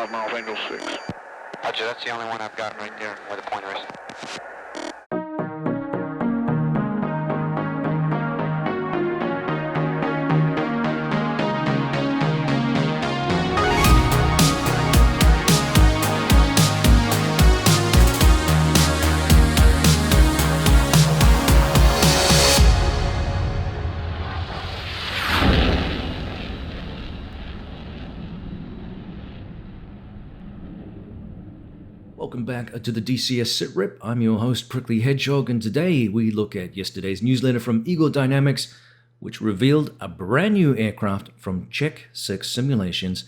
5 miles, Angel 6. Roger, that's the only one I've got right there where the pointer is. Welcome back to the DCS SITREP. I'm your host, Prickly Hedgehog, and today we look at yesterday's newsletter from Eagle Dynamics, which revealed a brand new aircraft from Czech 6 Simulations,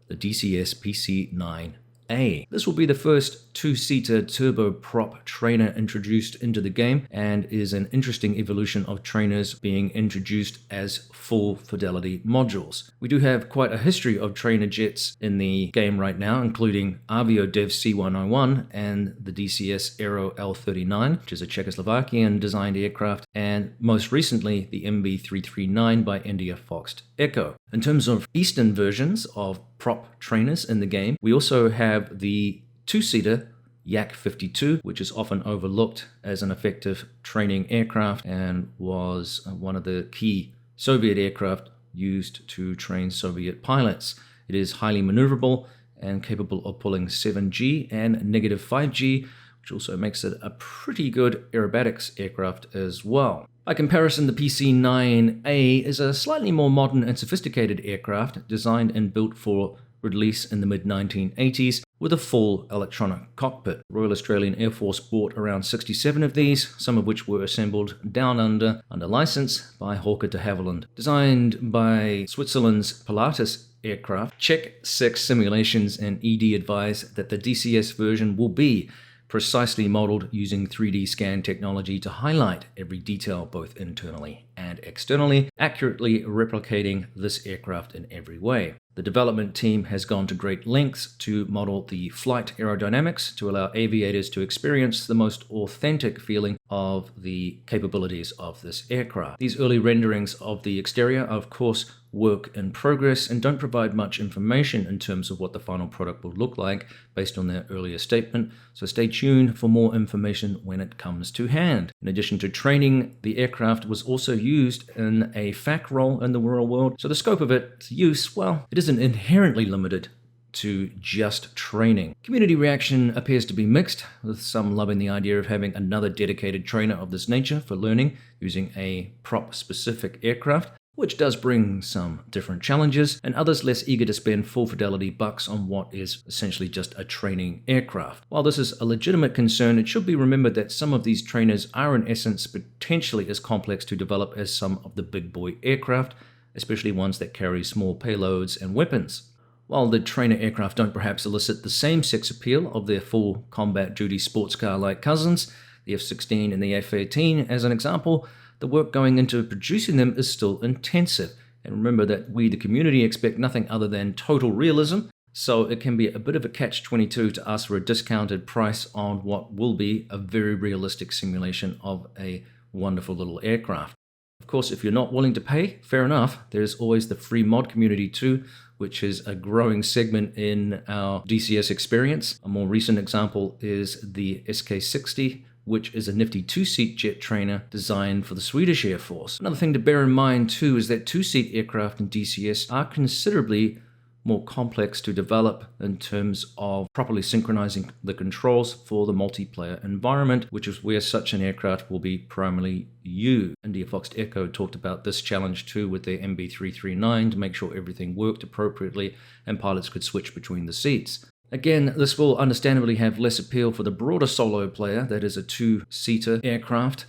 the DCS PC-9A. This will be the first two-seater turboprop trainer introduced into the game and is an interesting evolution of trainers being introduced as full fidelity modules. We do have quite a history of trainer jets in the game right now, including Avio Dev C101 and the DCS Aero L39, which is a Czechoslovakian designed aircraft, and most recently the MB339 by India Foxed Echo. In terms of Eastern versions of prop trainers in the game, we also have the two-seater Yak 52, which is often overlooked as an effective training aircraft and was one of the key Soviet aircraft used to train Soviet pilots. It is highly maneuverable and capable of pulling 7G and negative 5G, which also makes it a pretty good aerobatics aircraft as well. By comparison, the PC-9A is a slightly more modern and sophisticated aircraft designed and built for release in the mid-1980s with a full electronic cockpit. Royal Australian Air Force bought around 67 of these, some of which were assembled down under license by Hawker de Havilland. Designed by Switzerland's Pilatus aircraft, Czech 6 Simulations and ED advise that the DCS version will be precisely modeled using 3D scan technology to highlight every detail both internally and externally, accurately replicating this aircraft in every way. The development team has gone to great lengths to model the flight aerodynamics to allow aviators to experience the most authentic feeling of the capabilities of this aircraft. These early renderings of the exterior are, of course, work in progress and don't provide much information in terms of what the final product will look like based on their earlier statement, so stay tuned for more information when it comes to hand. In addition to training, the aircraft was also used in a FAC role in the real world, so the scope of its use, well, it isn't inherently limited to just training. Community reaction appears to be mixed, with some loving the idea of having another dedicated trainer of this nature for learning using a prop-specific aircraft, which does bring some different challenges, and others less eager to spend full fidelity bucks on what is essentially just a training aircraft. While this is a legitimate concern, it should be remembered that some of these trainers are in essence potentially as complex to develop as some of the big boy aircraft, especially ones that carry small payloads and weapons. While the trainer aircraft don't perhaps elicit the same sex appeal of their full combat duty sports car-like cousins, the F-16 and the F-18 as an example, the work going into producing them is still intensive. And remember that we, the community, expect nothing other than total realism, so it can be a bit of a catch-22 to ask for a discounted price on what will be a very realistic simulation of a wonderful little aircraft. Of course, if you're not willing to pay, fair enough. There's always the free mod community too, which is a growing segment in our DCS experience. A more recent example is the SK60, which is a nifty two-seat jet trainer designed for the Swedish Air Force. Another thing to bear in mind too is that two-seat aircraft in DCS are considerably more complex to develop in terms of properly synchronizing the controls for the multiplayer environment, which is where such an aircraft will be primarily used. India Foxed Echo talked about this challenge too with their MB339 to make sure everything worked appropriately and pilots could switch between the seats. Again, this will understandably have less appeal for the broader solo player, that is a two-seater aircraft,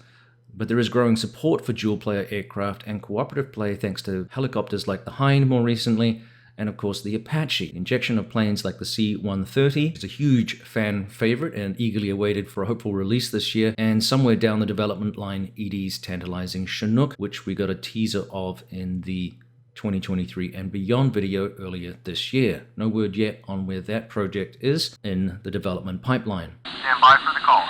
but there is growing support for dual-player aircraft and cooperative play thanks to helicopters like the Hind more recently, and of course the Apache. Injection of planes like the C-130 is a huge fan favorite and eagerly awaited for a hopeful release this year, and somewhere down the development line, ED's tantalizing Chinook, which we got a teaser of in the 2023 and beyond video earlier this year. No word yet on where that project is in the development pipeline. Stand by for the call.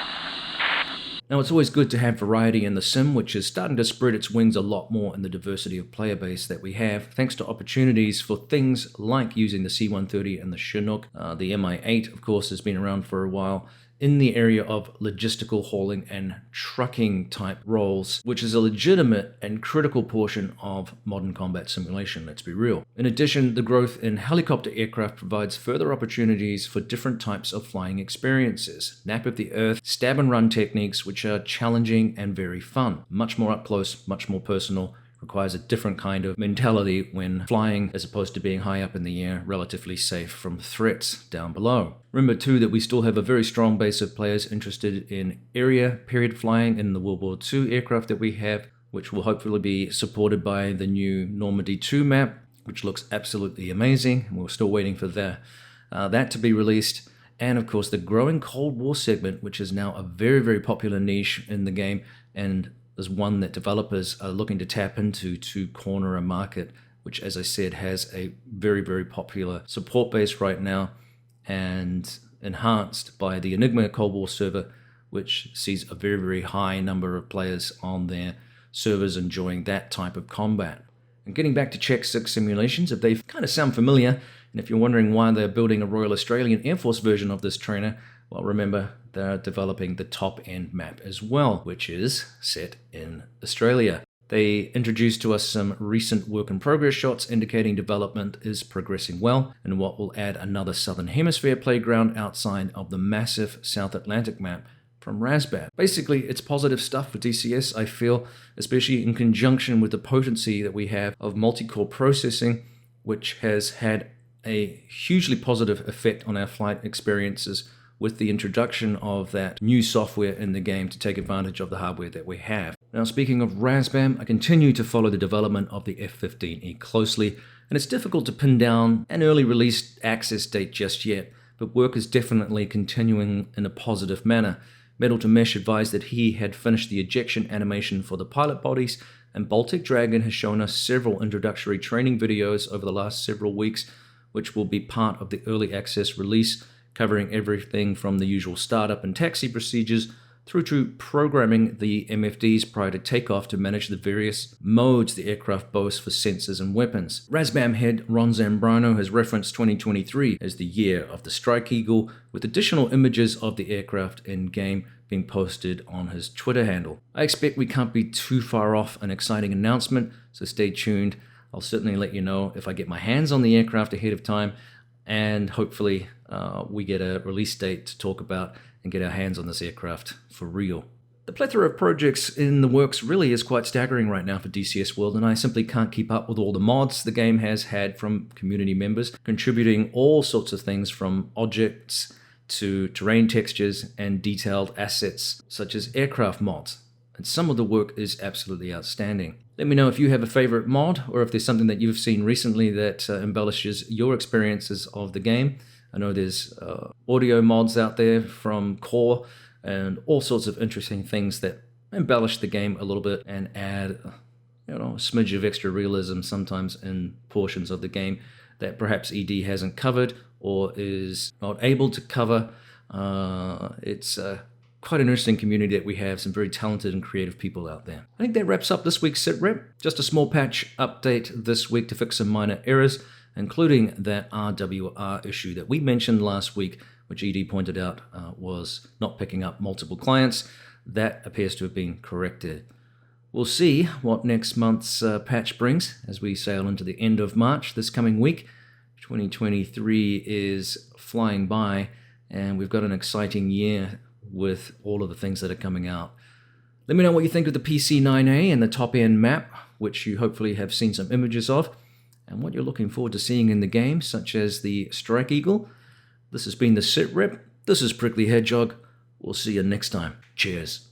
Now, it's always good to have variety in the sim, which is starting to spread its wings a lot more in the diversity of player base that we have, thanks to opportunities for things like using the C-130 and the Chinook. The Mi-8, of course, has been around for a while in the area of logistical hauling and trucking type roles, which is a legitimate and critical portion of modern combat simulation, let's be real. In addition, the growth in helicopter aircraft provides further opportunities for different types of flying experiences. Nap of the Earth, stab and run techniques, which are challenging and very fun. Much more up close, much more personal, requires a different kind of mentality when flying as opposed to being high up in the air, relatively safe from threats down below. Remember too that we still have a very strong base of players interested in area period flying in the World War II aircraft that we have, which will hopefully be supported by the new Normandy 2 map, which looks absolutely amazing. We're still waiting for that to be released. And of course the growing Cold War segment, which is now a very, very popular niche in the game, and is one that developers are looking to tap into to corner a market, which, as I said, has a very, very popular support base right now, and enhanced by the Enigma Cold War server, which sees a very, very high number of players on their servers enjoying that type of combat. And getting back to Czech 6 simulations, if they kind of sound familiar, and if you're wondering why they're building a Royal Australian Air Force version of this trainer, well, remember, they're developing the top-end map as well, which is set in Australia. They introduced to us some recent work-in-progress shots indicating development is progressing well, and what will add another Southern Hemisphere playground outside of the massive South Atlantic map from RAAF. Basically, it's positive stuff for DCS, I feel, especially in conjunction with the potency that we have of multi-core processing, which has had a hugely positive effect on our flight experiences with the introduction of that new software in the game to take advantage of the hardware that we have. Now, speaking of RAAF, I continue to follow the development of the F-15E closely, and it's difficult to pin down an early release access date just yet, but work is definitely continuing in a positive manner. Metal to Mesh advised that he had finished the ejection animation for the pilot bodies, and Baltic Dragon has shown us several introductory training videos over the last several weeks, which will be part of the early access release, covering everything from the usual startup and taxi procedures through to programming the MFDs prior to takeoff to manage the various modes the aircraft boasts for sensors and weapons. RAAF head Ron Zambrano has referenced 2023 as the year of the Strike Eagle, with additional images of the aircraft in-game being posted on his Twitter handle. I expect we can't be too far off an exciting announcement, so stay tuned. I'll certainly let you know if I get my hands on the aircraft ahead of time, and hopefully we get a release date to talk about and get our hands on this aircraft for real. The plethora of projects in the works really is quite staggering right now for DCS World, and I simply can't keep up with all the mods the game has had from community members, contributing all sorts of things from objects to terrain textures and detailed assets such as aircraft mods. And some of the work is absolutely outstanding. Let me know if you have a favorite mod, or if there's something that you've seen recently that embellishes your experiences of the game. I know there's audio mods out there from Core and all sorts of interesting things that embellish the game a little bit and add a smidge of extra realism sometimes in portions of the game that perhaps ED hasn't covered or is not able to cover. It's quite an interesting community that we have, some very talented and creative people out there. I think that wraps up this week's SITREP. Just a small patch update this week to fix some minor errors, including that RWR issue that we mentioned last week, which ED pointed out was not picking up multiple clients. That appears to have been corrected. We'll see what next month's patch brings as we sail into the end of March this coming week. 2023 is flying by, and we've got an exciting year with all of the things that are coming out. Let me know what you think of the PC-9A and the top-end map, which you hopefully have seen some images of, and what you're looking forward to seeing in the game, such as the Strike Eagle. This has been the SITREP. This is Prickly Hedgehog. We'll see you next time. Cheers.